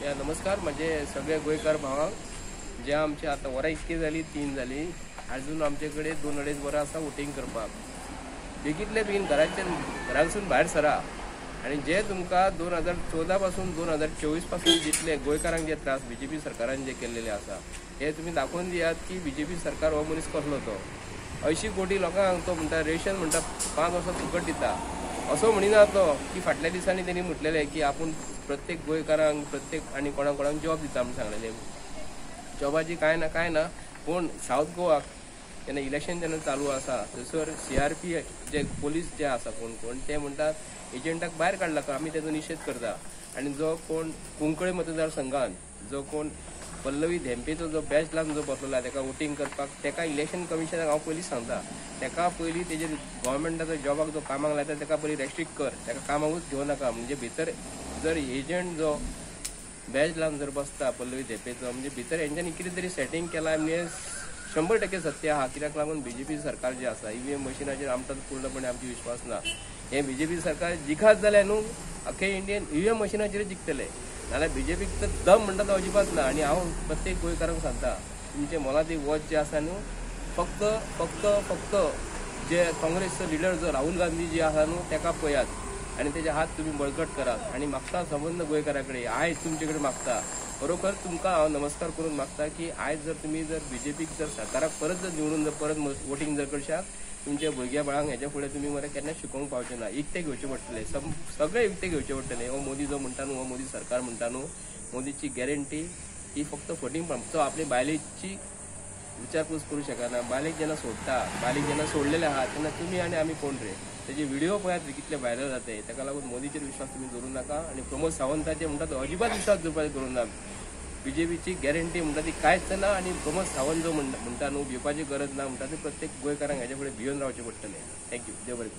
या नमस्कार म्हणजे सगळे गोयकार भावांक जे आमचे आता वरां इतकी जाली 3 जाली अजून आमचेकडे 2-2.5 वरां आसा वोटिंग करपाक बेगीतले बेगीन घरांसून भायर सरा आणि जे तुमकां 2014 पासून 2024 पासून जितले गोंयकारांक जे त्रास बीजेपी सरकारान जे केलेले आसा हे तुम्ही दाखवून दियात की बीजेपी सरकार हो मनीस कसलो तो 80 कोटी लोकांक तो म्हणटा रेशन म्हणटा 5 वर्सां फुकट दिता असो म्हणिना तो की फाटल्या दिसांनी त्यांनी म्हटलेले की आपण प्रत्येक गोंयकारांक प्रत्येक आणि कोणाक जॉब दिता म्हणून सांगलेले जॉबाची काय ना पूण साऊथ गोवा जेन्ना इलेक्शन जेन्ना चालू आसा थंयसर CRP जे पोलीस जे आसा कोण ते म्हणटात एजंटाक भायर काडला आमी तेजो निशेध करता आणि जो कोण कुंकळे मतदारसंघात जो कोण पल्लवी धेंपेचो जो बॅच लावन जो बसलेला तेका वोटिंग करपाक तेका इलेक्शन कमिशनाक हांव पयलीं सांगता तेका पयलीं तेजेर गव्हर्मेंटाचो जॉबाक जो कामाक लायता तेका पयलीं रेस्ट्रिक्ट कर तेका कामाकूच घेवं नाका म्हणजे भितर जर एजंट जो बॅच लावन जर बसता पल्लवी धेंपेचो म्हणजे भितर हेंच्यांनी कितें तरी सेटींग केला म्हणजे 100% सत्य आहा कित्याक लागून बीजेपी सरकार जे आसा EVM मशिनाचेर आमचा पूर्णपणे आमची विश्वास ना हे बीजेपी सरकार जिखात जाल्यार न्हू अख्खे इंडियन EVM मशिनाचेर जिखतले नाल्यार बीजेपीक तर दम म्हणटा तो अजिबात ना आणि हांव प्रत्येक गोंयकारांक सांगता तुमचे मोलादी वच जे आसा न्हू फक्त जे काँग्रेसचो लिडर जो राहुल गांधी जे आसा न्हू तेका पळयात आणि तेजे हात तुम्ही बळकट करात आणि मागता संबंध गोंयकारा कडेन आयज तुमचे कडेन मागता खरोखर तुमकां हांव नमस्कार करून मागता की आयज जर तुम्ही जर बीजेपीक जर सरकाराक परत जर निवडून जर परत वोटिंग जर करशात तुमच्या भुरग्या बाळांक हेच्या फुडें तुम्ही मरे केन्ना शिकोवंक पावचे ना इकते घेवचे पडटले सगळे इकते घेवचे पडटले हो मोदी जो म्हणटा न्हू हो मोदी सरकार म्हणटा न्हू मोदीची गॅरंटी ही फक्त फोटींग तो आपली बायलेची विचारपूस करू शकना बायलेक जेन्ना सोडटा बायलेक जेन्ना सोडलेले आहात तेन्ना तुम्ही आणि आमी कोण रे तेजे व्हिडिओ पळयात कितले व्हायरल जाते तेका लागून मोदीचेर विश्वास तुम्ही दवरूं नाका आणि प्रमोद सावंताचे म्हणटा तो अजिबात विश्वास दवरपाचें करूं ना बीजेपीची गॅरंटी म्हणटा ती कांयच ना आणि प्रमोद सावंत जो म्हणटा न्हू भिवपाची गरज ना म्हणटा ती प्रत्येक गोंयकारांक हेजे फुडें भिवन रावचें पडटलें थँक्यू देव बरें